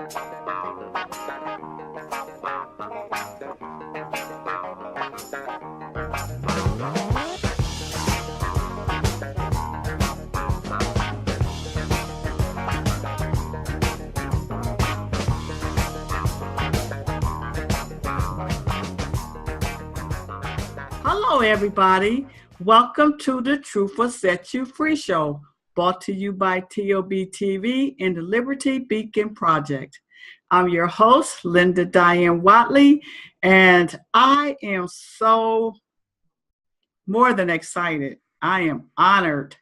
Hello, everybody. Welcome to the Truth Will Set You Free show, brought to you by TLBTV and the Liberty Beacon Project. I'm your host, Linda Diane Wattley, and I am so more than excited. I am honored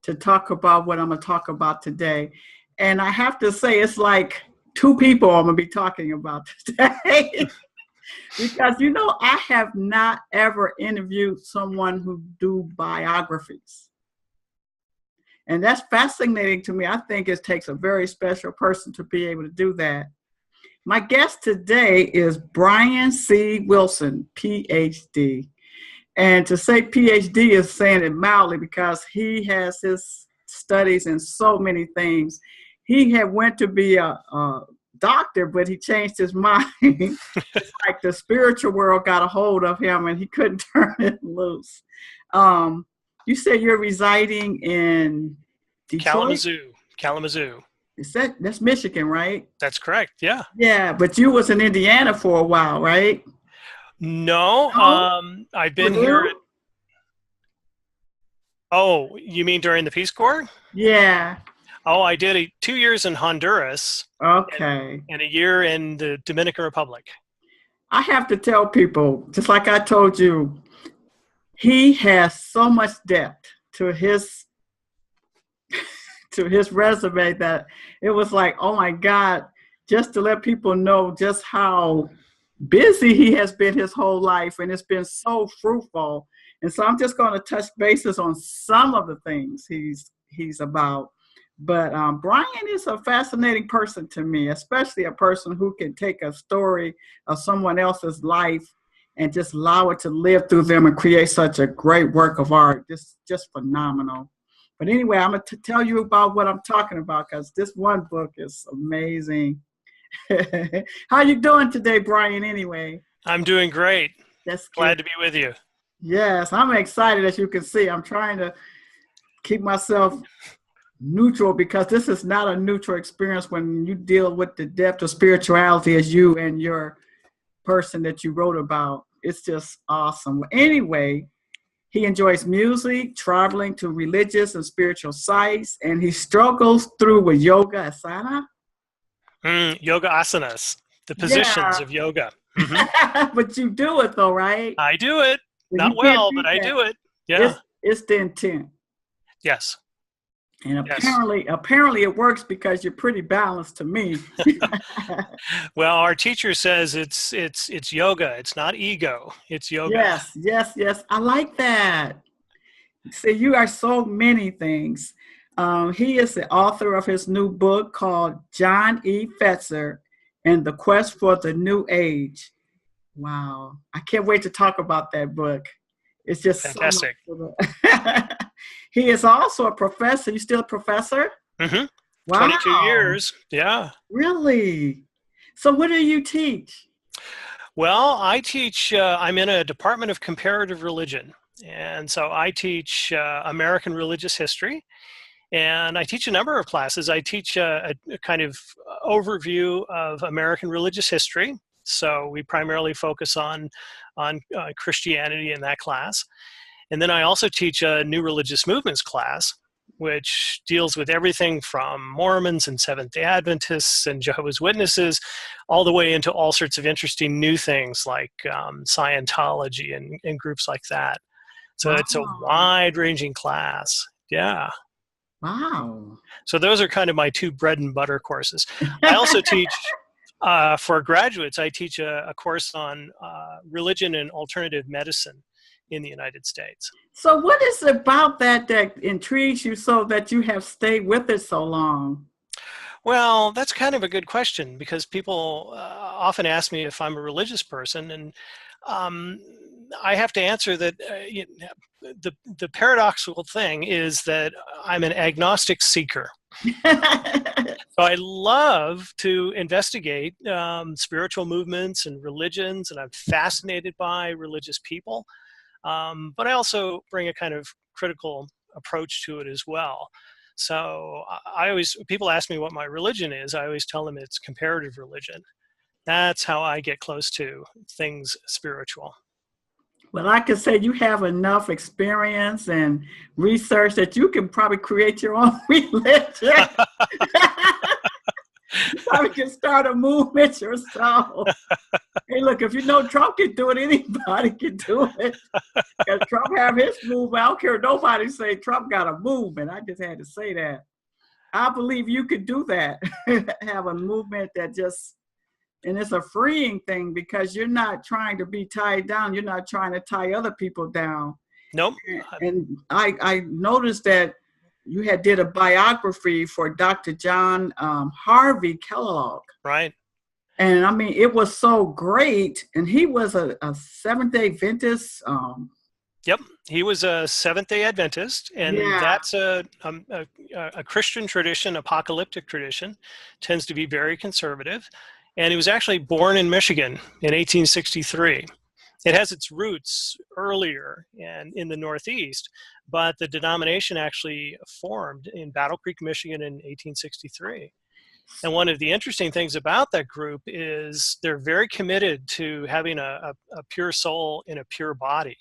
to talk about what I'm going to talk about today. And I have to say, it's like two people I'm going to be talking about today. Because, I have not ever interviewed someone who do biographies. And that's fascinating to me. I think it takes a very special person to be able to do that. My guest today is Brian C. Wilson, PhD. And to say PhD is saying it mildly because he has his studies in so many things. He had went to be a doctor, but he changed his mind. It's like the spiritual world got a hold of him and he couldn't turn it loose. You said you're residing in Detroit? Kalamazoo. That's Michigan, right? That's correct. Yeah. Yeah, but you was in Indiana for a while, right? No, I've been here. Oh, you mean during the Peace Corps? Yeah. Oh, I did 2 years in Honduras. Okay. And a year in the Dominican Republic. I have to tell people, just like I told you, he has so much depth to his resume that it was like, oh my God, just to let people know just how busy he has been his whole life, and it's been so fruitful. And so I'm just going to touch bases on some of the things he's about. But Brian is a fascinating person to me, especially a person who can take a story of someone else's life and just allow it to live through them and create such a great work of art. Just phenomenal. But anyway, I'm going to tell you about what I'm talking about because this one book is amazing. How you doing today, Brian, anyway? I'm doing great. That's glad to be with you. Yes, I'm excited, as you can see. I'm trying to keep myself neutral because this is not a neutral experience when you deal with the depth of spirituality as you and your person that you wrote about. It's just awesome. Anyway, he enjoys music, traveling to religious and spiritual sites, and he struggles through with yoga asana. Yoga asanas, the positions of yoga. Mm-hmm. But you do it though, right? I do it. Not well, but I do it. Yeah. It's the intent. Yes. And apparently it works because you're pretty balanced to me. Well, our teacher says it's yoga. It's not ego. It's yoga. Yes. I like that. See, you are so many things. He is the author of his new book called John E.Fetzer and the Quest for the New Age. Wow. I can't wait to talk about that book. It's just fantastic. So he is also a professor. You still a professor? Mm-hmm. Wow. 22 years. Yeah. Really? So what do you teach? Well, I teach, I'm in a department of comparative religion. And so I teach American religious history. And I teach a number of classes. I teach a kind of overview of American religious history. So we primarily focus on Christianity in that class. And then I also teach a new religious movements class, which deals with everything from Mormons and Seventh-day Adventists and Jehovah's Witnesses, all the way into all sorts of interesting new things like Scientology and groups like that. So It's a wide-ranging class. Yeah. Wow. So those are kind of my two bread and butter courses. I also teach, for graduates, I teach a course on religion and alternative medicine in the United States. So what is it about that intrigues you so that you have stayed with it so long? Well, that's kind of a good question because people often ask me if I'm a religious person, and I have to answer that the paradoxical thing is that I'm an agnostic seeker. So I love to investigate spiritual movements and religions, and I'm fascinated by religious people. But I also bring a kind of critical approach to it as well. So people ask me what my religion is. I always tell them it's comparative religion. That's how I get close to things spiritual. Well, I could say you have enough experience and research that you can probably create your own religion. You probably can start a movement yourself. Hey, look, if you know Trump can do it, anybody can do it. Because Trump have his movement. I don't care if nobody say Trump got a movement. I just had to say that. I believe you could do that. Have a movement that just, and it's a freeing thing because you're not trying to be tied down. You're not trying to tie other people down. Nope. And I noticed that you did a biography for Dr. John Harvey Kellogg. Right. And I mean, it was so great. And he was a Seventh-day Adventist. Yep, he was a Seventh-day Adventist, and that's a Christian tradition, apocalyptic tradition, tends to be very conservative. And he was actually born in Michigan in 1863. It has its roots earlier and in the Northeast, but the denomination actually formed in Battle Creek, Michigan in 1863. And one of the interesting things about that group is they're very committed to having a pure soul in a pure body.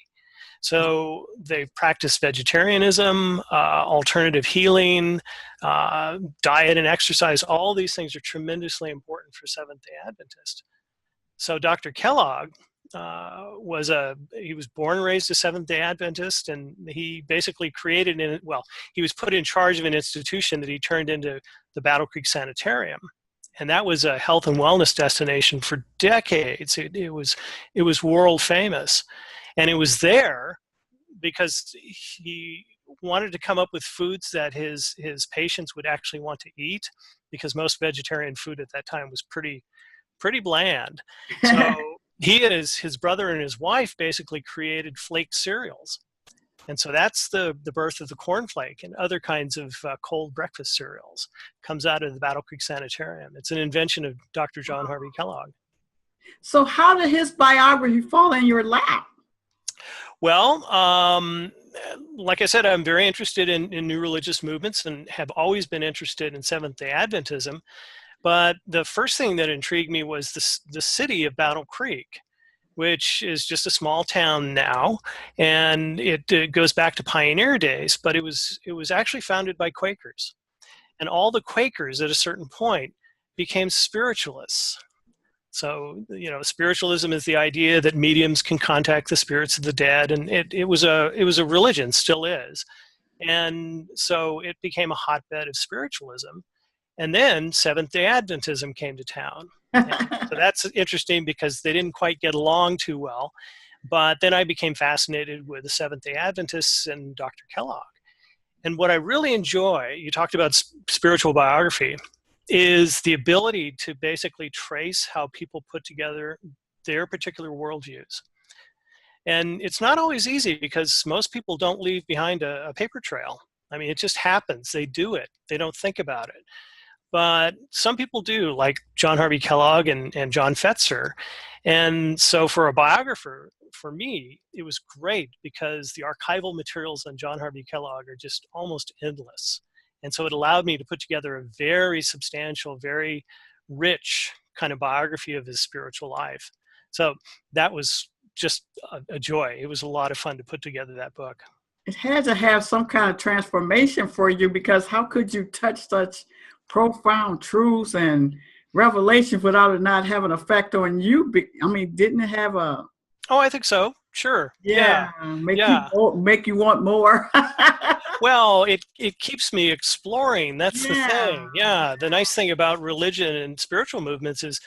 So they practice vegetarianism, alternative healing, diet and exercise. All these things are tremendously important for Seventh-day Adventists. So Dr. Kellogg he was born and raised a Seventh-day Adventist, and he basically he was put in charge of an institution that he turned into the Battle Creek Sanitarium. And that was a health and wellness destination for decades. It was world famous. And it was there because he wanted to come up with foods that his patients would actually want to eat, because most vegetarian food at that time was pretty bland. So he and his brother and his wife basically created flake cereals. And so that's the birth of the cornflake and other kinds of cold breakfast cereals. Comes out of the Battle Creek Sanitarium. It's an invention of Dr. John Harvey Kellogg. So how did his biography fall in your lap? Well, like I said, I'm very interested in new religious movements and have always been interested in Seventh-day Adventism. But the first thing that intrigued me was the city of Battle Creek, which is just a small town now, and it goes back to pioneer days, but it was actually founded by Quakers. And all the Quakers at a certain point became spiritualists. So, spiritualism is the idea that mediums can contact the spirits of the dead, and it was a religion, still is. And so it became a hotbed of spiritualism. And then Seventh-day Adventism came to town. So that's interesting because they didn't quite get along too well. But then I became fascinated with the Seventh-day Adventists and Dr. Kellogg. And what I really enjoy, you talked about spiritual biography, is the ability to basically trace how people put together their particular worldviews. And it's not always easy because most people don't leave behind a paper trail. I mean, it just happens. They do it. They don't think about it. But some people do, like John Harvey Kellogg and John E.Fetzer. And so for a biographer, for me, it was great because the archival materials on John Harvey Kellogg are just almost endless. And so it allowed me to put together a very substantial, very rich kind of biography of his spiritual life. So that was just a joy. It was a lot of fun to put together that book. It had to have some kind of transformation for you, because how could you touch such profound truths and revelations without it not having an effect on you? I mean, didn't it have a... Oh, I think so. Sure. Yeah. Make you want more. Well, it keeps me exploring. That's the thing. Yeah. The nice thing about religion and spiritual movements is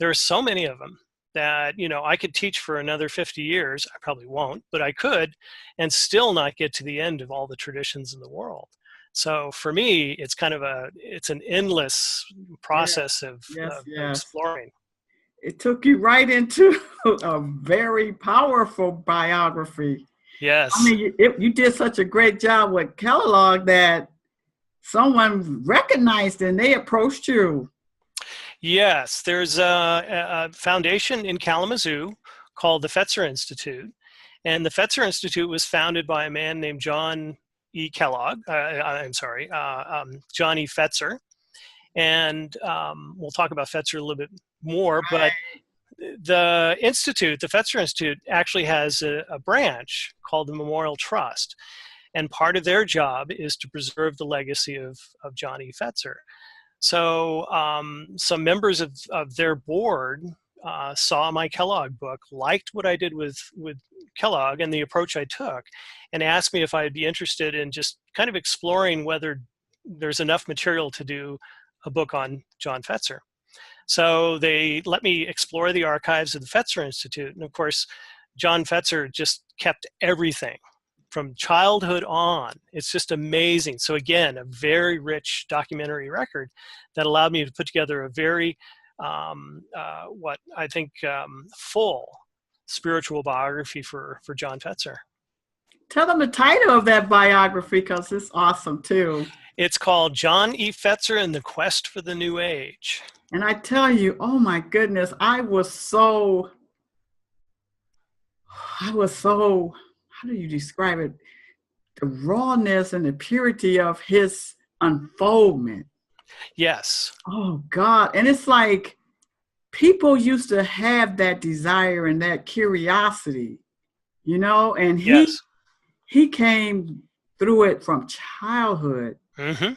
there are so many of them that, I could teach for another 50 years. I probably won't, but I could, and still not get to the end of all the traditions in the world. So for me, it's kind of it's an endless process of exploring. It took you right into a very powerful biography. Yes. I mean, you did such a great job with Kellogg that someone recognized and they approached you. Yes, there's a foundation in Kalamazoo called the E.Fetzer Institute. And the E.Fetzer Institute was founded by a man named John E. Kellogg. John E.Fetzer. And we'll talk about E.Fetzer a little bit more. But the institute, the E.Fetzer Institute, actually has a branch called the Memorial Trust. And part of their job is to preserve the legacy of John E.Fetzer. So some members of their board saw my Kellogg book, liked what I did with Kellogg and the approach I took, and asked me if I'd be interested in just kind of exploring whether there's enough material to do a book on John Fetzer. So they let me explore the archives of the Fetzer Institute. And of course, John Fetzer just kept everything from childhood on. It's just amazing. So again, a very rich documentary record that allowed me to put together a very, what I think, full spiritual biography for John Fetzer. Tell them the title of that biography, because it's awesome too. It's called John E. Fetzer and the Quest for the New Age. And I tell you, oh my goodness, I was so, how do you describe it? The rawness and the purity of his unfoldment. Yes. Oh God. And it's like people used to have that desire and that curiosity, you know, and he came through it from childhood. Mm-hmm.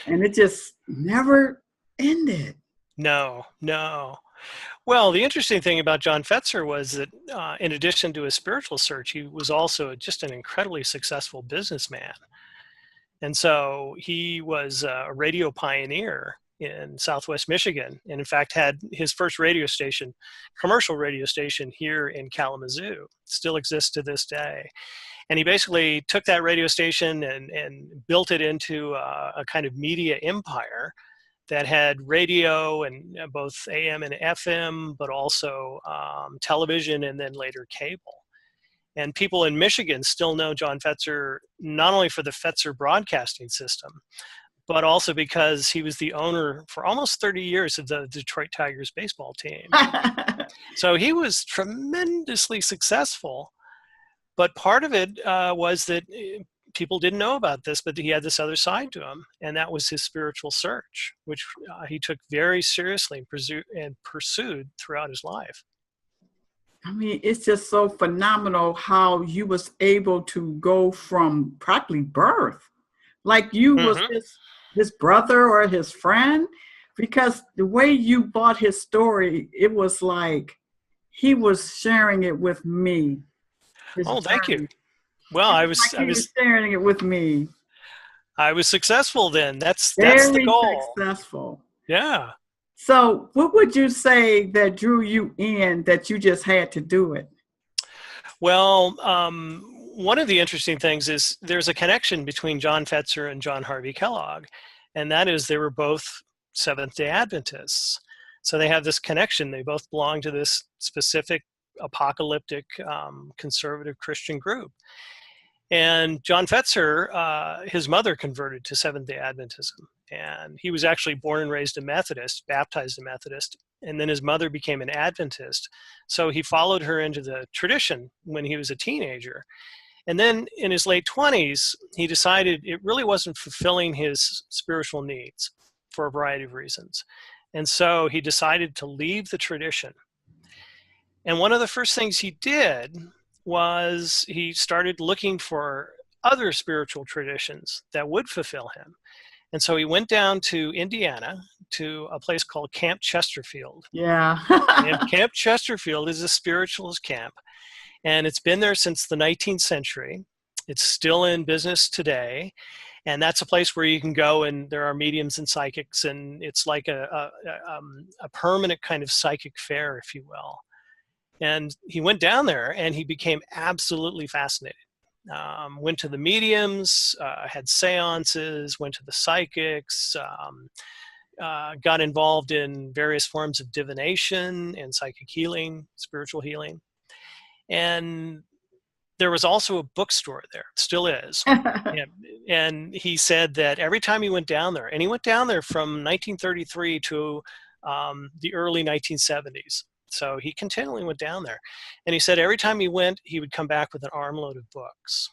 And it just never ended. No. Well, the interesting thing about John Fetzer was that in addition to his spiritual search, he was also just an incredibly successful businessman. And so he was a radio pioneer in Southwest Michigan, and in fact had his first radio station, commercial radio station, here in Kalamazoo. It still exists to this day. And he basically took that radio station and built it into a kind of media empire that had radio and both AM and FM, but also television and then later cable. And people in Michigan still know John Fetzer not only for the Fetzer broadcasting system, but also because he was the owner for almost 30 years of the Detroit Tigers baseball team. So he was tremendously successful. But part of it was that people didn't know about this, but he had this other side to him, and that was his spiritual search, which he took very seriously and pursued throughout his life. I mean, it's just so phenomenal how you was able to go from practically birth, like you was his brother or his friend, because the way you bought his story, it was like he was sharing it with me. Oh, thank you. Well, I was sharing it with me. I was successful then. That's the goal. Successful. Yeah. So what would you say that drew you in, that you just had to do it? Well, one of the interesting things is there's a connection between John Fetzer and John Harvey Kellogg, and that is they were both Seventh-day Adventists. So they have this connection. They both belong to this specific apocalyptic conservative Christian group. And John Fetzer, his mother converted to Seventh-day Adventism. And he was actually born and raised a Methodist, baptized a Methodist, and then his mother became an Adventist. So he followed her into the tradition when he was a teenager. And then in his late 20s, he decided it really wasn't fulfilling his spiritual needs for a variety of reasons. And so he decided to leave the tradition. And one of the first things he did was he started looking for other spiritual traditions that would fulfill him. And so he went down to Indiana to a place called Camp Chesterfield. Yeah. And Camp Chesterfield is a spiritualist camp. And it's been there since the 19th century. It's still in business today. And that's a place where you can go and there are mediums and psychics. And it's like a permanent kind of psychic fair, if you will. And he went down there and he became absolutely fascinated. Went to the mediums, had seances, went to the psychics, got involved in various forms of divination and psychic healing, spiritual healing. And there was also a bookstore there, still is. And he said that every time he went down there, and he went down there from 1933 to the early 1970s. So he continually went down there. And he said every time he went, he would come back with an armload of books.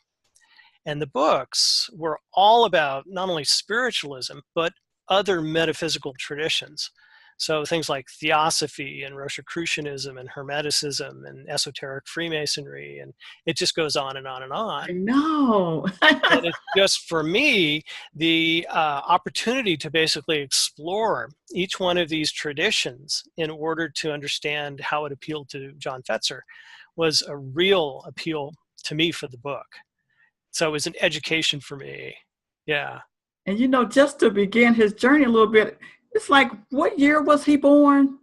And the books were all about not only spiritualism, but other metaphysical traditions. So things like theosophy and Rosicrucianism and Hermeticism and esoteric Freemasonry, and it just goes on and on and on. I know. And it's just, for me, the opportunity to basically explore each one of these traditions in order to understand how it appealed to John Fetzer was a real appeal to me for the book. So it was an education for me. Yeah. And just to begin his journey a little bit, it's like, what year was he born?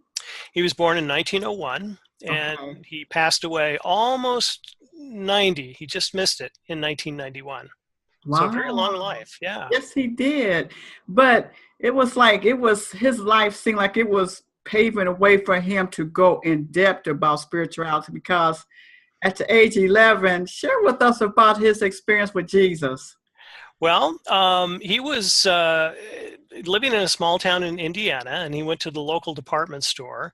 He was born in 1901, and Okay. he passed away almost 90. He just missed it in 1991. So a very long Wow. life. Yeah. Yes, he did. But it was like, his life seemed like it was paving a way for him to go in depth about spirituality, because at the age 11, share with us about his experience with Jesus. Well, he was living in a small town in Indiana, and he went to the local department store.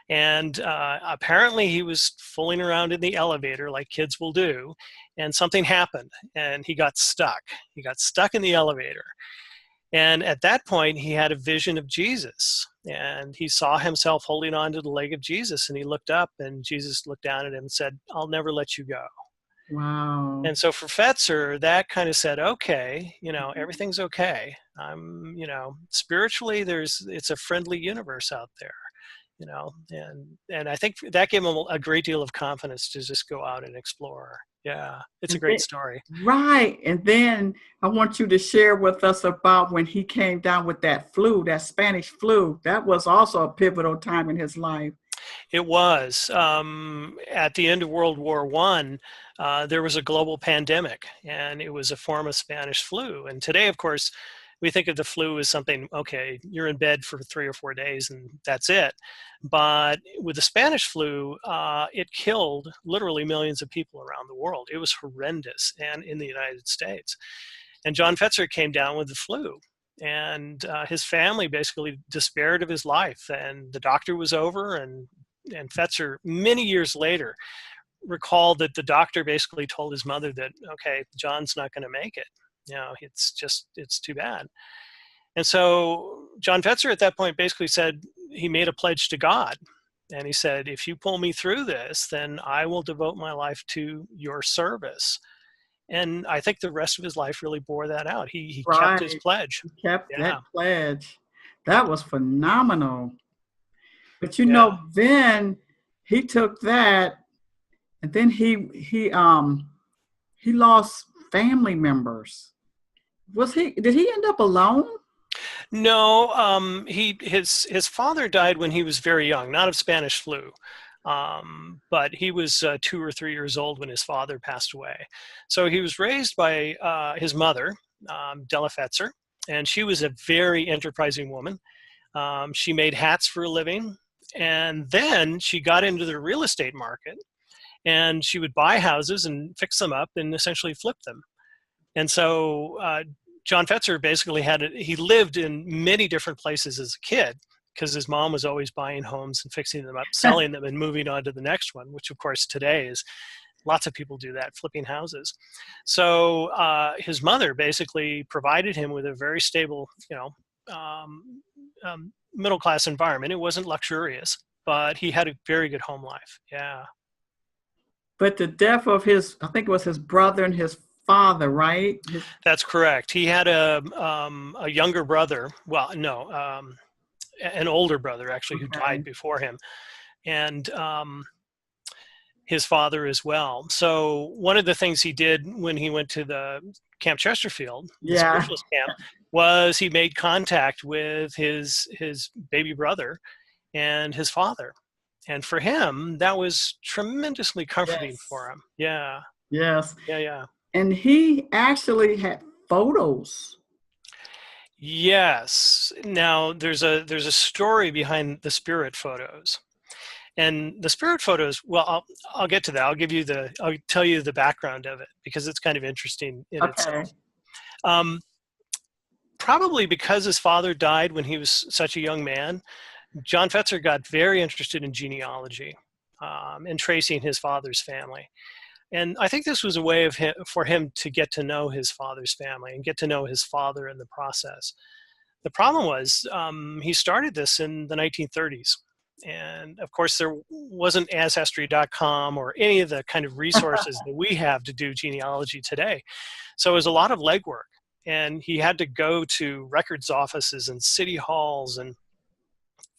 And apparently he was fooling around in the elevator like kids will do, and something happened, and he got stuck. He got stuck in the elevator. And at that point, he had a vision of Jesus, and he saw himself holding on to the leg of Jesus, and he looked up, and Jesus looked down at him and said, "I'll never let you go." Wow. And so for Fetzer, that kind of said, okay, everything's okay. Spiritually, it's a friendly universe out there, and I think that gave him a great deal of confidence to just go out and explore. Yeah, it's a great story. Right. And then I want you to share with us about when he came down with that flu, that Spanish flu. That was also a pivotal time in his life. It was. At the end of World War I, there was a global pandemic, and it was a form of Spanish flu. And today, of course, we think of the flu as something, okay, you're in bed for 3 or 4 days and that's it. But with the Spanish flu, it killed literally millions of people around the world. It was horrendous, and in the United States. And John Fetzer came down with the flu. And his family basically despaired of his life, and the doctor was over, and Fetzer, many years later, recalled that the doctor basically told his mother that, okay, John's not going to make it. It's too bad. And so John Fetzer at that point basically said, he made a pledge to God. And he said, if you pull me through this, then I will devote my life to your service. And I think the rest of his life really bore that out. He kept his pledge. He kept Yeah. that pledge. That was phenomenal. But Yeah. then he took that, and then he lost family members. Did he end up alone? No, his father died when he was very young, not of Spanish flu. But he was 2 or 3 years old when his father passed away. So he was raised by his mother, Della Fetzer, and she was a very enterprising woman. She made hats for a living, and then she got into the real estate market, and she would buy houses and fix them up and essentially flip them. And so John Fetzer basically he lived in many different places as a kid, because his mom was always buying homes and fixing them up, selling them, and moving on to the next one, which of course today is lots of people do that, flipping houses. So his mother basically provided him with a very stable, middle-class environment. It wasn't luxurious, but he had a very good home life. Yeah. But the death of I think it was his brother and his father, right? That's correct. He had a younger brother. Well, no, an older brother actually, who died before him, and his father as well. So one of the things he did when he went to the Camp Chesterfield, the spiritualist camp, was he made contact with his baby brother and his father. And for him, that was tremendously comforting for him. Yeah. Yes. Yeah. And he actually had photos. Yes. Now there's a story behind the spirit photos. And the spirit photos, well, I'll get to that. I'll tell you the background of it because it's kind of interesting in Okay. itself. Um, Probably because his father died when he was such a young man, John Fetzer got very interested in genealogy and tracing his father's family. And I think this was a way for him to get to know his father's family and get to know his father in the process. The problem was he started this in the 1930s. And of course, there wasn't ancestry.com or any of the kind of resources that we have to do genealogy today. So it was a lot of legwork. And he had to go to records offices and city halls and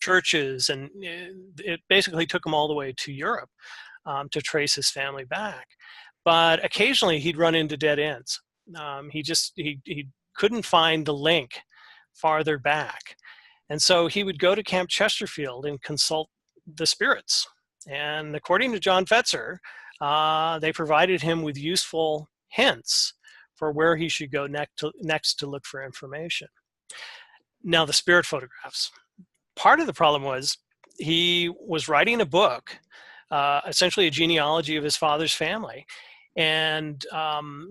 churches. And it basically took him all the way to Europe to trace his family back. But occasionally he'd run into dead ends. He couldn't find the link farther back. And so he would go to Camp Chesterfield and consult the spirits. And according to John Fetzer, they provided him with useful hints for where he should go next to look for information. Now, the spirit photographs. Part of the problem was he was writing a book, essentially a genealogy of his father's family, and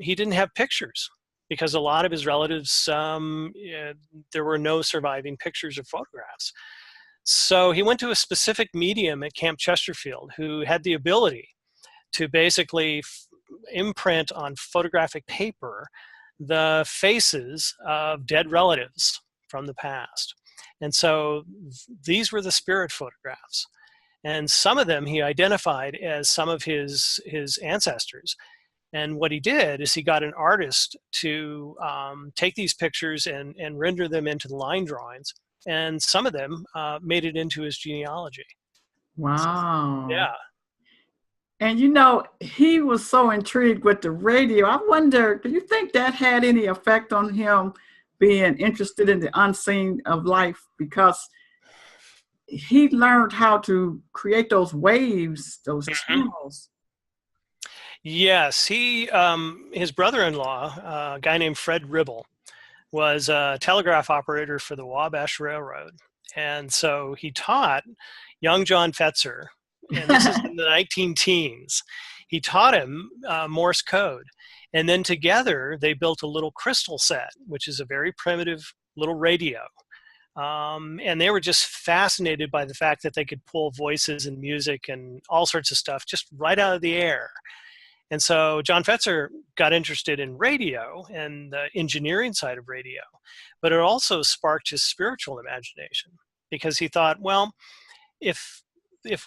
he didn't have pictures because a lot of his relatives, there were no surviving pictures or photographs. So he went to a specific medium at Camp Chesterfield who had the ability to basically imprint on photographic paper the faces of dead relatives from the past. And so these were the spirit photographs. And some of them he identified as some of his ancestors. And what he did is he got an artist to take these pictures and render them into the line drawings. And some of them made it into his genealogy. Wow. Yeah. And you know, he was so intrigued with the radio. I wonder, do you think that had any effect on him being interested in the unseen of life? Because he learned how to create those waves, those channels. Yes, his brother-in-law, a guy named Fred Ribble, was a telegraph operator for the Wabash Railroad. And so he taught young John Fetzer, and this is in the 19 teens, he taught him Morse code. And then together they built a little crystal set, which is a very primitive little radio. And they were just fascinated by the fact that they could pull voices and music and all sorts of stuff just right out of the air. And so John Fetzer got interested in radio and the engineering side of radio, but it also sparked his spiritual imagination because he thought, well, if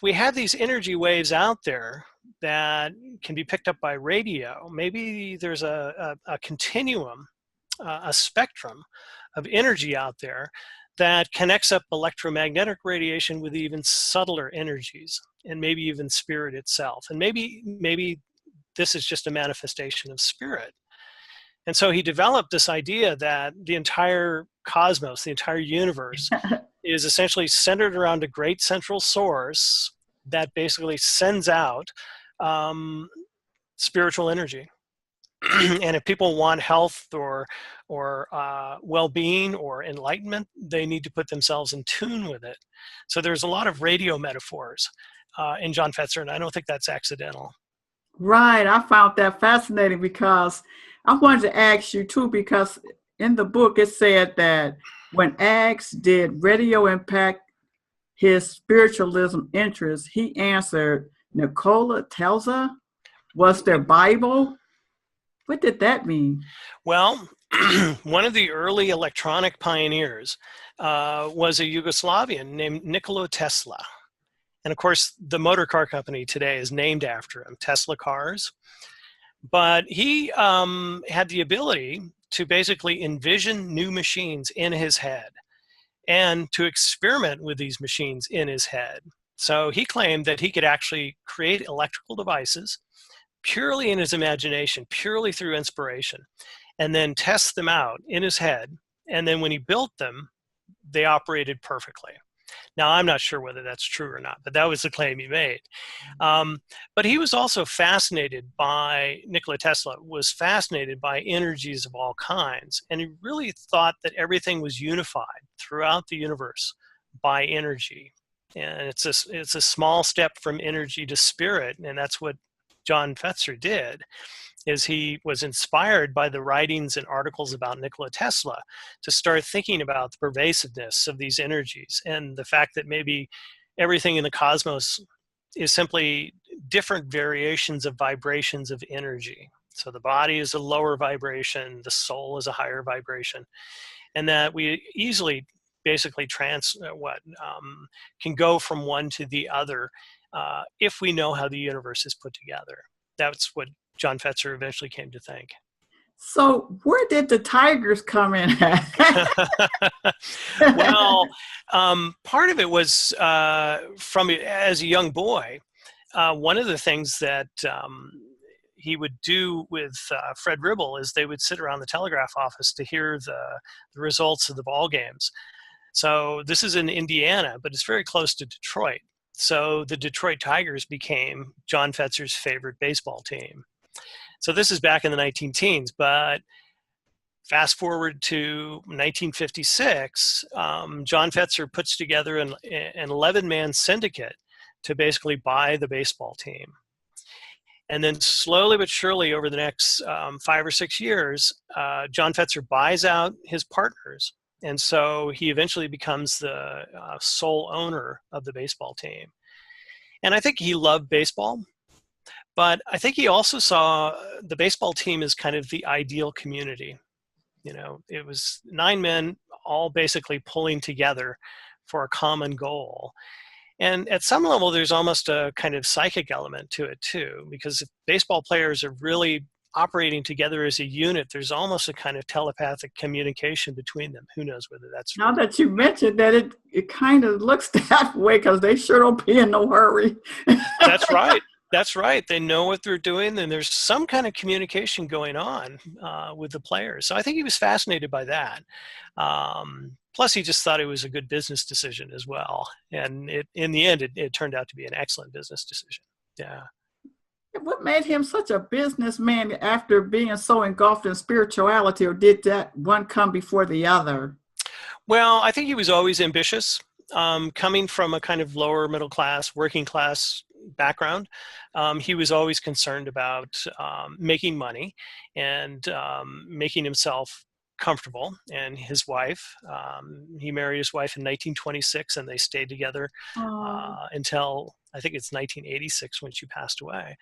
we have these energy waves out there that can be picked up by radio, maybe there's a continuum, a spectrum of energy out there that connects up electromagnetic radiation with even subtler energies and maybe even spirit itself. And maybe this is just a manifestation of spirit. And so he developed this idea that the entire cosmos, the entire universe, is essentially centered around a great central source that basically sends out spiritual energy. And if people want health or well-being or enlightenment, they need to put themselves in tune with it. So there's a lot of radio metaphors in John Fetzer, and I don't think that's accidental. Right. I found that fascinating because I wanted to ask you too, because in the book it said that when asked, did radio impact his spiritualism interest, he answered, Nikola Tesla was their Bible. What did that mean? Well, one of the early electronic pioneers was a Yugoslavian named Nikola Tesla. And of course, the motor car company today is named after him, Tesla Cars. But he had the ability to basically envision new machines in his head and to experiment with these machines in his head. So he claimed that he could actually create electrical devices purely in his imagination, purely through inspiration, and then test them out in his head. And then when he built them, they operated perfectly. Now, I'm not sure whether that's true or not, but that was the claim he made. But he was also fascinated by, Nikola Tesla was fascinated by energies of all kinds. And he really thought that everything was unified throughout the universe by energy. And it's a small step from energy to spirit, and that's what John E.Fetzer did. Is he was inspired by the writings and articles about Nikola Tesla to start thinking about the pervasiveness of these energies and the fact that maybe everything in the cosmos is simply different variations of vibrations of energy. So the body is a lower vibration, the soul is a higher vibration, and that we easily basically can go from one to the other if we know how the universe is put together. That's what John Fetzer eventually came to think. So where did the tigers come in at? Well, part of it was from as a young boy. One of the things that he would do with Fred Ribble is they would sit around the telegraph office to hear the results of the ball games. So this is in Indiana, but it's very close to Detroit. So the Detroit Tigers became John Fetzer's favorite baseball team. So this is back in the 19-teens, but fast forward to 1956, John Fetzer puts together an 11-man syndicate to basically buy the baseball team. And then slowly but surely over the next 5 or 6 years, John Fetzer buys out his partners. And so he eventually becomes the sole owner of the baseball team. And I think he loved baseball, but I think he also saw the baseball team as kind of the ideal community. You know, it was 9 men all basically pulling together for a common goal. And at some level, there's almost a kind of psychic element to it too, because if baseball players are really operating together as a unit, there's almost a kind of telepathic communication between them. Who knows whether that's true. Now that you mentioned that, it kind of looks that way because they sure don't be in no hurry. That's right. That's right. They know what they're doing, and there's some kind of communication going on with the players. So I think he was fascinated by that. Plus, he just thought it was a good business decision as well. And in the end, it turned out to be an excellent business decision. Yeah. What made him such a businessman after being so engulfed in spirituality, or did that one come before the other? Well, I think he was always ambitious. Coming from a kind of lower middle class, working class background, he was always concerned about making money and making himself comfortable. And his wife, he married his wife in 1926, and they stayed together until I think it's 1986 when she passed away.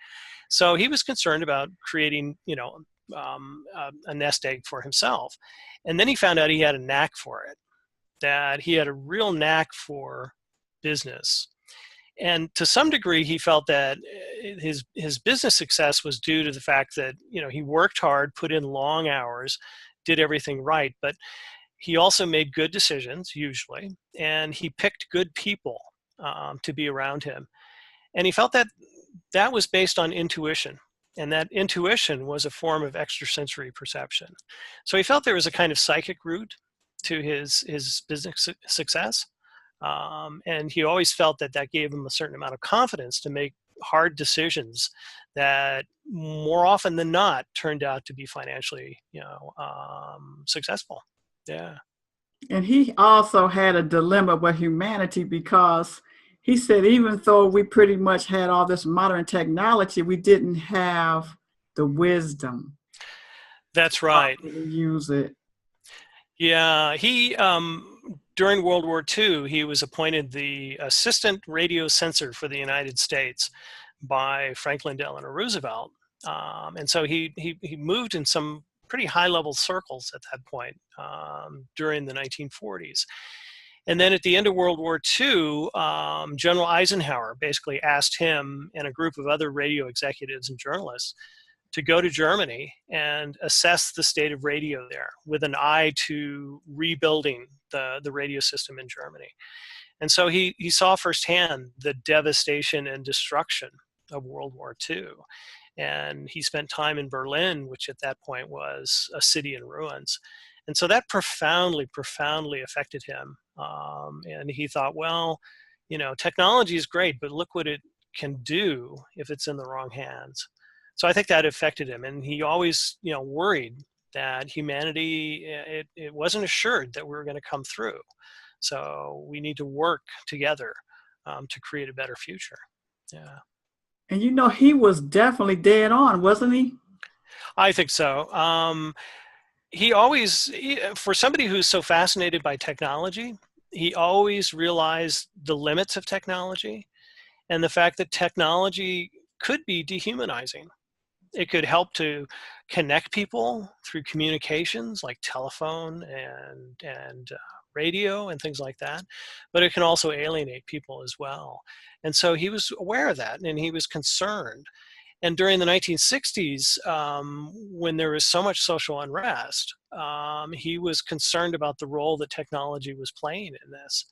So he was concerned about creating, a nest egg for himself. And then he found out he had a knack for it, that he had a real knack for business. And to some degree, he felt that his business success was due to the fact that, he worked hard, put in long hours, did everything right, but he also made good decisions, usually, and he picked good people to be around him. And he felt that that was based on intuition, and that intuition was a form of extrasensory perception. So he felt there was a kind of psychic root to his business success. And he always felt that gave him a certain amount of confidence to make hard decisions that more often than not turned out to be financially, successful. Yeah. And he also had a dilemma with humanity because he said, even though we pretty much had all this modern technology, we didn't have the wisdom. That's right. To use it. Yeah. He, during World War II, he was appointed the assistant radio censor for the United States by Franklin Delano Roosevelt. And so he moved in some pretty high-level circles at that point during the 1940s. And then at the end of World War II, General Eisenhower basically asked him and a group of other radio executives and journalists to go to Germany and assess the state of radio there with an eye to rebuilding the radio system in Germany. And so he saw firsthand the devastation and destruction of World War II. And he spent time in Berlin, which at that point was a city in ruins. And so that profoundly, profoundly affected him. And he thought, well, technology is great, but look what it can do if it's in the wrong hands. So I think that affected him. And he always, worried that humanity, it wasn't assured that we were going to come through. So we need to work together to create a better future. Yeah. And you know, he was definitely dead on, wasn't he? I think so. He always, for somebody who's so fascinated by technology, he always realized the limits of technology and the fact that technology could be dehumanizing. It could help to connect people through communications like telephone and radio and things like that, but it can also alienate people as well. And so he was aware of that, and he was concerned. And during the 1960s, when there was so much social unrest, he was concerned about the role that technology was playing in this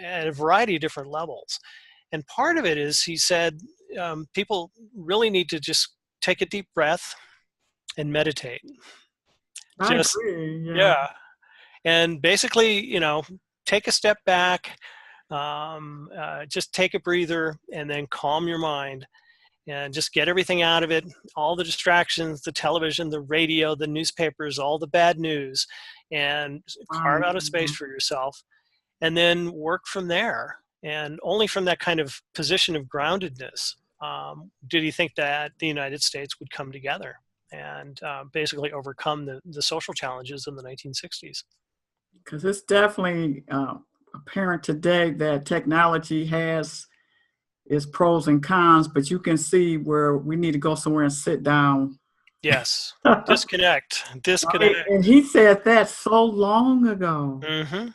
at a variety of different levels. And part of it is, he said, people really need to just take a deep breath and meditate. I Just, agree. Yeah. yeah. And basically, take a step back, just take a breather, and then calm your mind and just get everything out of it, all the distractions, the television, the radio, the newspapers, all the bad news, and carve out a space for yourself, and then work from there. And only from that kind of position of groundedness did he think that the United States would come together and basically overcome the social challenges of the 1960s. Because it's definitely apparent today that technology has its pros and cons, but you can see where we need to go somewhere and sit down. Yes. Right? Disconnect. And he said that so long ago. Mm-hmm.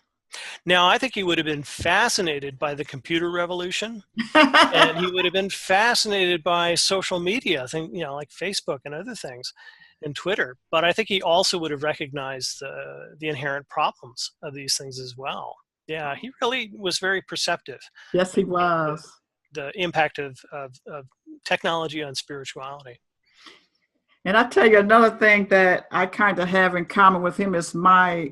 Now, I think he would have been fascinated by the computer revolution, and he would have been fascinated by social media, like Facebook and other things, and Twitter. But I think he also would have recognized the inherent problems of these things as well. Yeah, he really was very perceptive. Yes, he was. The impact of technology on spirituality. And I tell you another thing that I kind of have in common with him is my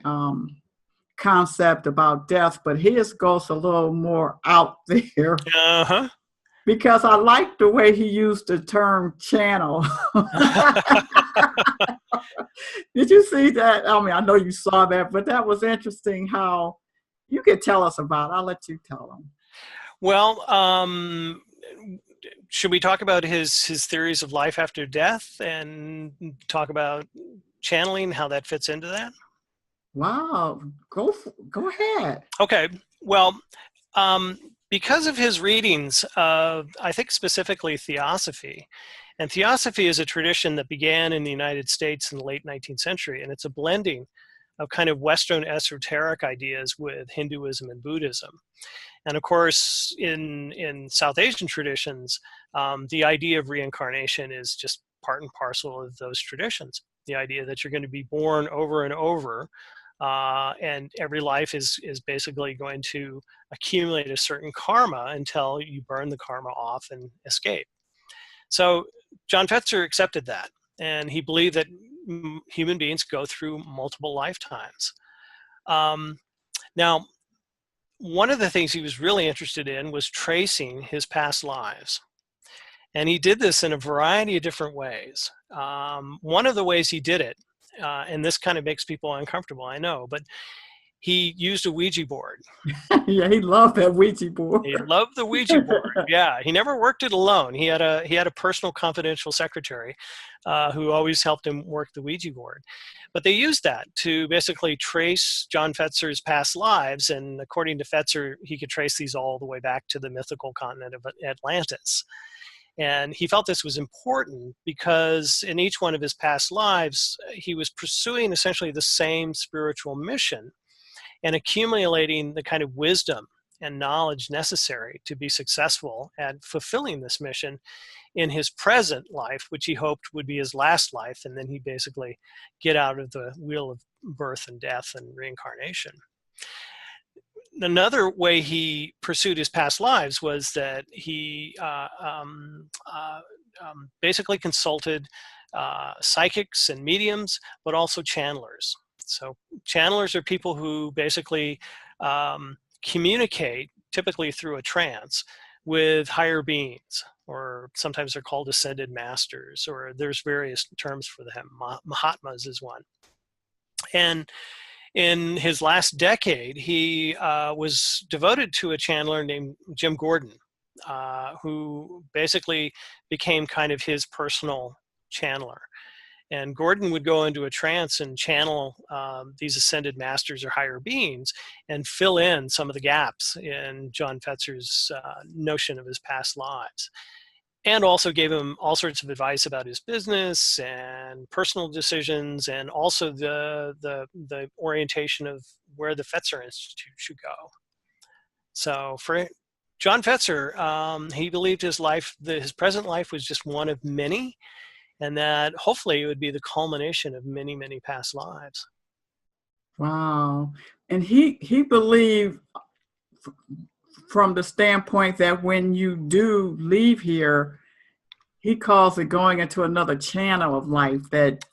concept about death, but his goes a little more out there. Uh-huh. Because I like the way he used the term channel. Did you see that? I mean, I know you saw that, but that was interesting how you could tell us about it. I'll let you tell them. Well, should we talk about his theories of life after death and talk about channeling, how that fits into that? Wow, go ahead. Okay. Well, because of his readings of, I think specifically Theosophy, and Theosophy is a tradition that began in the United States in the late 19th century, and it's a blending of kind of Western esoteric ideas with Hinduism and Buddhism. And of course, in South Asian traditions, the idea of reincarnation is just part and parcel of those traditions. The idea that you're going to be born over and over, and every life is basically going to accumulate a certain karma until you burn the karma off and escape. So John Fetzer accepted that, and he believed that human beings go through multiple lifetimes. Now, one of the things he was really interested in was tracing his past lives. And he did this in a variety of different ways. One of the ways he did it, and this kind of makes people uncomfortable, I know, but he used a Ouija board. Yeah, he loved that Ouija board. He loved the Ouija board. Yeah, he never worked it alone. He had a personal confidential secretary who always helped him work the Ouija board. But they used that to basically trace John Fetzer's past lives, and according to Fetzer, he could trace these all the way back to the mythical continent of Atlantis. And he felt this was important because in each one of his past lives, he was pursuing essentially the same spiritual mission and accumulating the kind of wisdom and knowledge necessary to be successful at fulfilling this mission in his present life, which he hoped would be his last life, and then he'd basically get out of the wheel of birth and death and reincarnation. Another way he pursued his past lives was that he basically consulted psychics and mediums, but also channelers. So channelers are people who basically communicate, typically through a trance, with higher beings, or sometimes they're called ascended masters, or there's various terms for them. Mahatmas is one. And in his last decade, he was devoted to a channeler named Jim Gordon, who basically became kind of his personal channeler. And Gordon would go into a trance and channel these ascended masters or higher beings and fill in some of the gaps in John Fetzer's notion of his past lives. And also gave him all sorts of advice about his business and personal decisions, and also the orientation of where the Fetzer Institute should go. So for John Fetzer, he believed his life, his present life was just one of many, and that hopefully it would be the culmination of many, many past lives. Wow. And he believed from the standpoint that when you do leave here, he calls it going into another channel of life. That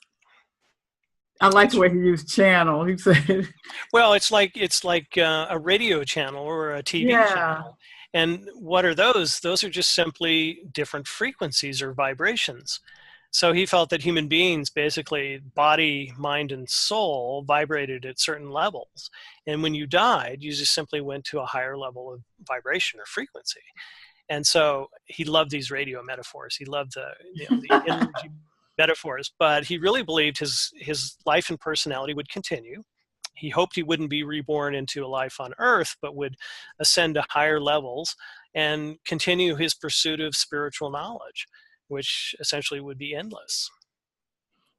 I like the way he used channel. He said, well, it's like a radio channel or a TV channel. And what are those? Those are just simply different frequencies or vibrations. So he felt that human beings, basically body, mind, and soul, vibrated at certain levels. And when you died, you just simply went to a higher level of vibration or frequency. And so he loved these radio metaphors. He loved the energy metaphors, but he really believed his life and personality would continue. He hoped he wouldn't be reborn into a life on Earth, but would ascend to higher levels and continue his pursuit of spiritual knowledge, which essentially would be endless.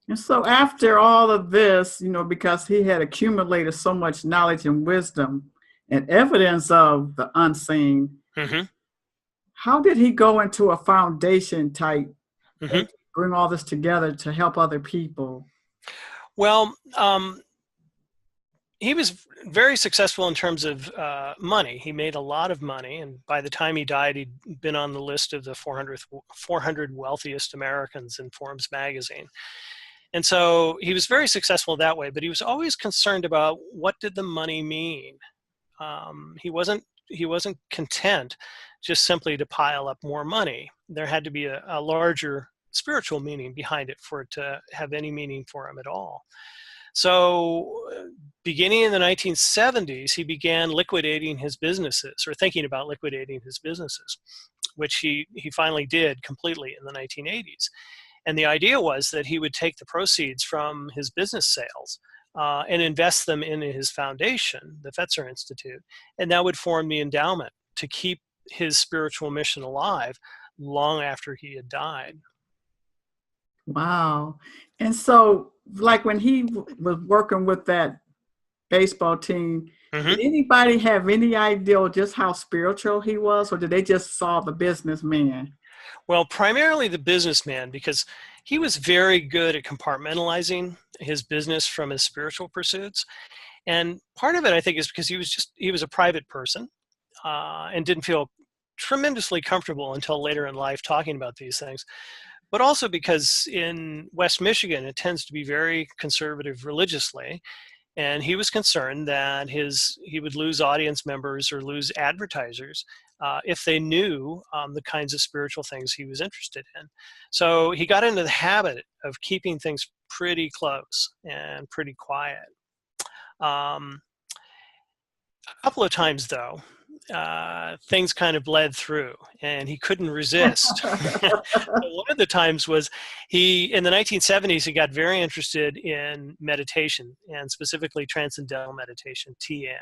And so after all of this, because he had accumulated so much knowledge and wisdom and evidence of the unseen, how did he go into a foundation type and bring all this together to help other people? Well, he was very successful in terms of money. He made a lot of money, and by the time he died, he'd been on the list of the 400 wealthiest Americans in Forbes magazine. And so he was very successful that way, but he was always concerned about what did the money mean. He wasn't content just simply to pile up more money. There had to be a larger spiritual meaning behind it for it to have any meaning for him at all. So beginning in the 1970s, he began liquidating his businesses, or thinking about liquidating his businesses, which he finally did completely in the 1980s. And the idea was that he would take the proceeds from his business sales and invest them in his foundation, the Fetzer Institute, and that would form the endowment to keep his spiritual mission alive long after he had died. Wow. And so, like when he was working with that baseball team, did anybody have any idea just how spiritual he was, or did they just saw the businessman? Well, primarily the businessman, because he was very good at compartmentalizing his business from his spiritual pursuits. And part of it, I think, is because he was a private person and didn't feel tremendously comfortable until later in life talking about these things. But also because in West Michigan, it tends to be very conservative religiously. And he was concerned that he would lose audience members or lose advertisers if they knew the kinds of spiritual things he was interested in. So he got into the habit of keeping things pretty close and pretty quiet. A couple of times, though, things kind of bled through and he couldn't resist. One of the times was in the 1970s, he got very interested in meditation, and specifically transcendental meditation, TM.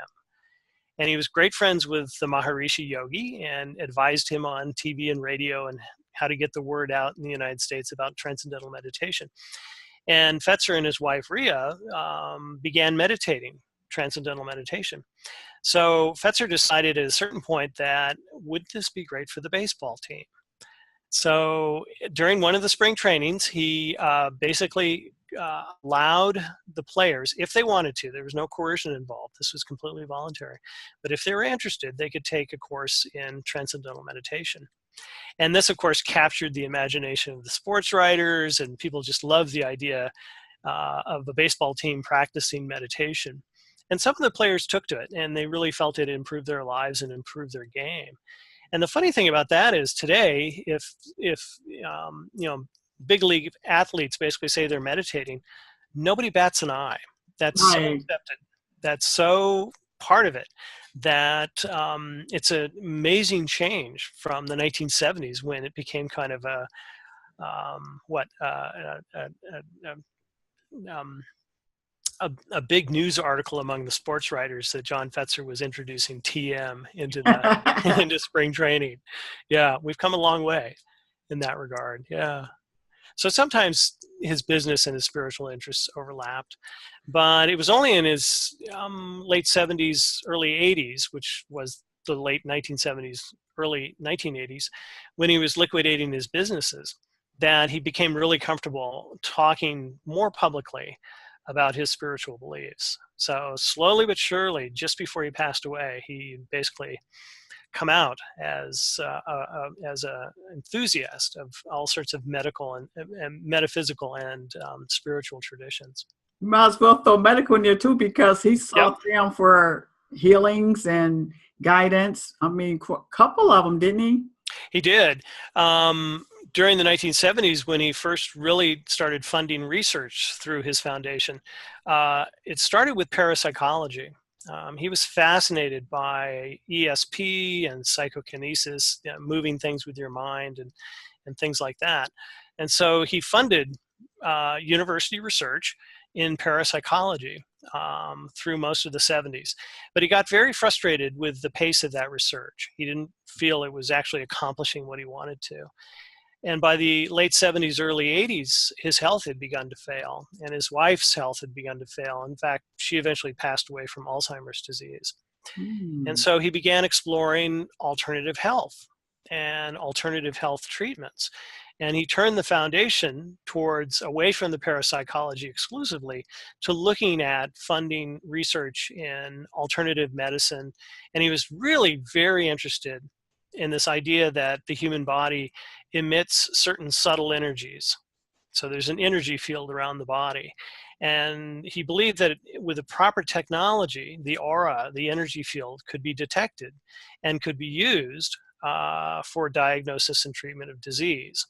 And he was great friends with the Maharishi Yogi and advised him on TV and radio and how to get the word out in the United States about transcendental meditation. And Fetzer and his wife, Rhea, began meditating, transcendental meditation. So Fetzer decided at a certain point that, would this be great for the baseball team? So during one of the spring trainings, he basically allowed the players, if they wanted to, there was no coercion involved, this was completely voluntary, but if they were interested, they could take a course in transcendental meditation. And this, of course, captured the imagination of the sports writers, and people just loved the idea of the baseball team practicing meditation. And some of the players took to it, and they really felt it improved their lives and improved their game. And the funny thing about that is today, if big league athletes basically say they're meditating, nobody bats an eye. That's so accepted. that's so part of it that it's an amazing change from the 1970s when it became kind of um, a big news article among the sports writers that John Fetzer was introducing TM into the into spring training. Yeah, we've come a long way in that regard. Yeah. So sometimes his business and his spiritual interests overlapped, but it was only in his late 70s, early 80s, which was the late 1970s, early 1980s, when he was liquidating his businesses, that he became really comfortable talking more publicly about his spiritual beliefs. So slowly but surely, just before he passed away, he basically come out as a enthusiast of all sorts of medical and metaphysical and spiritual traditions. You might as well throw medical in there too, because he Yep, sought them for healings and guidance. I mean, a couple of them, didn't he? he did. During the 1970s, when he first really started funding research through his foundation, it started with parapsychology. He was fascinated by ESP and psychokinesis, you know, moving things with your mind and things like that. And so he funded university research in parapsychology through most of the 70s. But he got very frustrated with the pace of that research. He didn't feel it was actually accomplishing what he wanted to. And by the late 70s, early 80s, his health had begun to fail, and his wife's health had begun to fail. In fact, she eventually passed away from Alzheimer's disease. And Hmm. so he began exploring alternative health and alternative health treatments. And he turned the foundation towards away from the parapsychology exclusively to looking at funding research in alternative medicine. And he was really very interested in this idea that the human body emits certain subtle energies. So there's an energy field around the body. And he believed that with the proper technology, the aura, the energy field, could be detected and could be used for diagnosis and treatment of disease.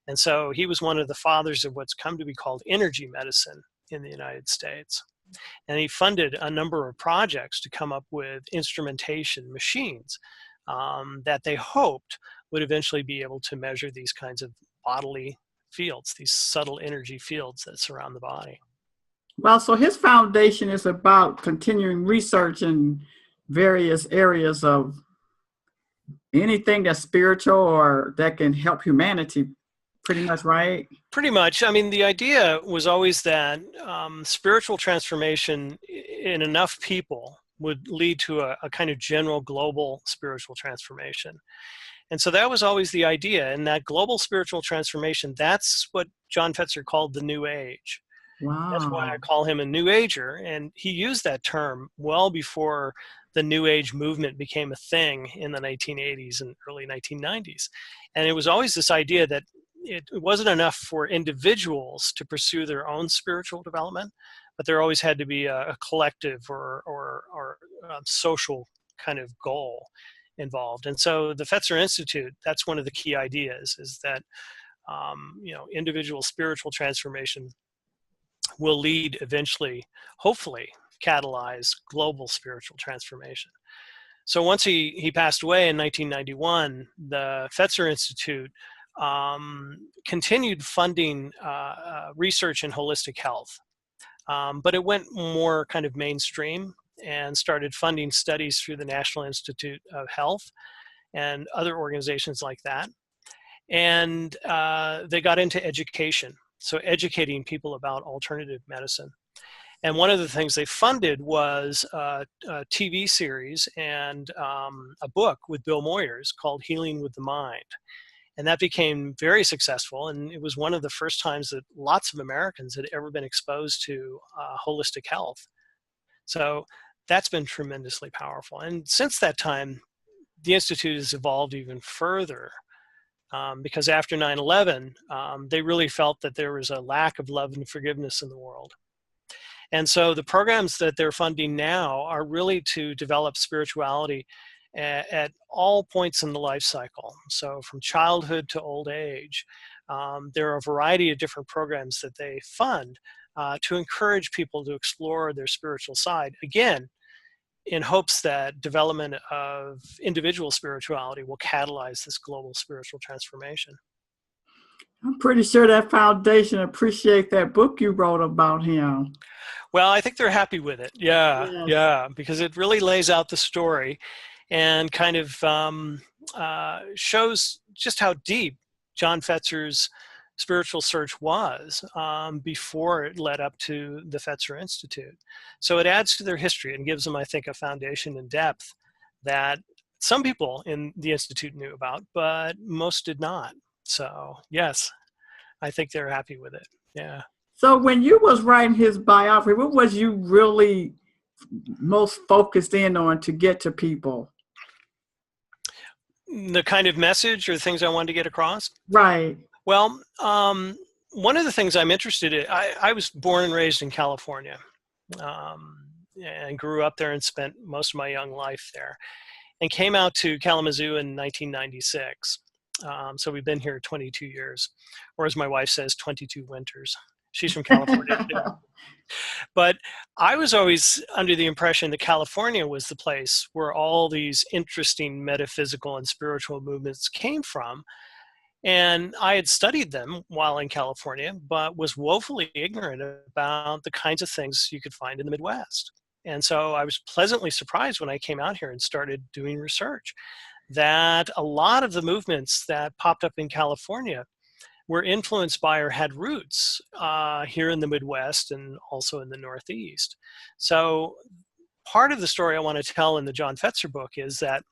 And so he was one of the fathers of what's come to be called energy medicine in the United States. And he funded a number of projects to come up with instrumentation machines that they hoped would eventually be able to measure these kinds of bodily fields, these subtle energy fields that surround the body. Well, so his foundation is about continuing research in various areas of anything that's spiritual or that can help humanity, pretty much, right? Pretty much. I mean, the idea was always that spiritual transformation in enough people would lead to a kind of general global spiritual transformation. And so that was always the idea. And that global spiritual transformation, that's what John Fetzer called the New Age. That's why I Wow. call him a New Ager. And he used that term well before the New Age movement became a thing in the 1980s and early 1990s. And it was always this idea that it wasn't enough for individuals to pursue their own spiritual development, but there always had to be a collective or social kind of goal involved. And so the Fetzer Institute, that's one of the key ideas, is that individual spiritual transformation will lead eventually, hopefully, catalyze global spiritual transformation. So once he passed away in 1991, the Fetzer Institute continued funding research in holistic health, but it went more kind of mainstream and started funding studies through the National Institute of Health and other organizations like that. And they got into education, so educating people about alternative medicine. And one of the things they funded was a TV series and a book with Bill Moyers called Healing with the Mind. And that became very successful. And it was one of the first times that lots of Americans had ever been exposed to holistic health. So that's been tremendously powerful. And since that time, the Institute has evolved even further because after 9/11, they really felt that there was a lack of love and forgiveness in the world. And so the programs that they're funding now are really to develop spirituality at all points in the life cycle. So from childhood to old age, there are a variety of different programs that they fund to encourage people to explore their spiritual side, again, in hopes that development of individual spirituality will catalyze this global spiritual transformation. I'm pretty sure that foundation appreciate that book you wrote about him. Well, I think they're happy with it. Yeah, Yes. yeah, because it really lays out the story and kind of shows just how deep John Fetzer's spiritual search was before it led up to the Fetzer Institute. So it adds to their history and gives them, I think, a foundation and depth that some people in the Institute knew about, but most did not. So yes, I think they're happy with it. Yeah. So when you was writing his biography, what was you really most focused in on to get to people? The kind of message or things I wanted to get across? Right. Well, one of the things I'm interested in, I was born and raised in California and grew up there and spent most of my young life there, and came out to Kalamazoo in 1996. So we've been here 22 years, or as my wife says, 22 winters. She's from California too. But I was always under the impression that California was the place where all these interesting metaphysical and spiritual movements came from. And I had studied them while in California, but was woefully ignorant about the kinds of things you could find in the Midwest. And so I was pleasantly surprised when I came out here and started doing research that a lot of the movements that popped up in California were influenced by or had roots here in the Midwest and also in the Northeast. So part of the story I want to tell in the John Fetzer book is that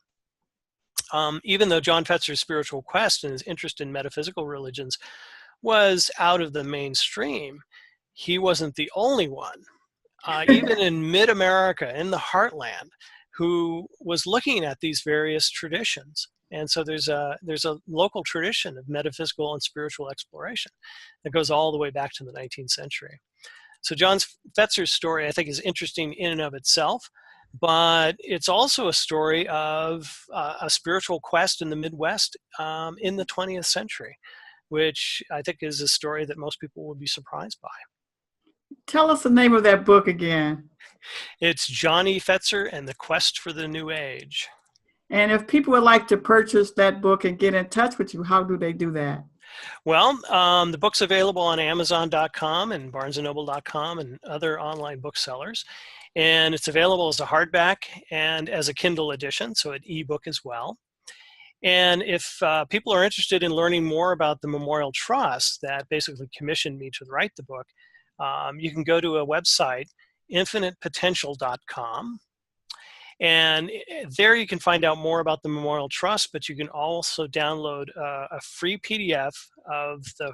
even though John Fetzer's spiritual quest and his interest in metaphysical religions was out of the mainstream, he wasn't the only one, even in mid-America, in the heartland, who was looking at these various traditions. And so there's a local tradition of metaphysical and spiritual exploration that goes all the way back to the 19th century. So John Fetzer's story, I think, is interesting in and of itself, but it's also a story of a spiritual quest in the Midwest in the 20th century, which I think is a story that most people will be surprised by. Tell us the name of that book again. It's John E. Fetzer and the Quest for the New Age. And if people would like to purchase that book and get in touch with you, how do they do that? Well, the book's available on Amazon.com and BarnesandNoble.com and other online booksellers. And it's available as a hardback and as a Kindle edition, so an ebook as well. And if people are interested in learning more about the Memorial Trust that basically commissioned me to write the book, you can go to a website, infinitepotential.com. And there you can find out more about the Memorial Trust, but you can also download a free PDF of the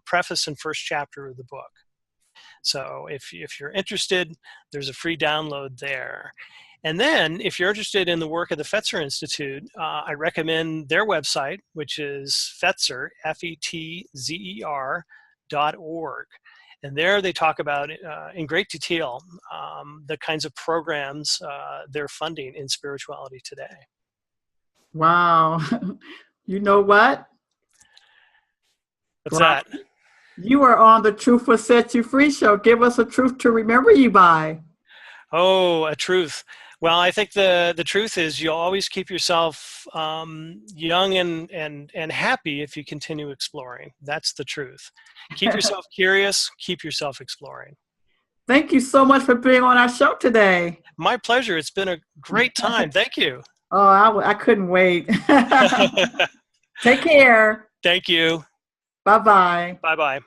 preface and first chapter of the book. So if you're interested, there's a free download there. And then if you're interested in the work of the Fetzer Institute, I recommend their website, which is Fetzer, FETZER.org. And there they talk about, in great detail, the kinds of programs they're funding in spirituality today. Wow. You know what? What's that? You are on the Truth Will Set You Free show. Give us a truth to remember you by. Oh, a truth. Well, I think the truth is you'll always keep yourself young and happy if you continue exploring. That's the truth. Keep yourself curious. Keep yourself exploring. Thank you so much for being on our show today. My pleasure. It's been a great time. Thank you. Oh, I couldn't wait. Take care. Thank you. Bye-bye. Bye-bye.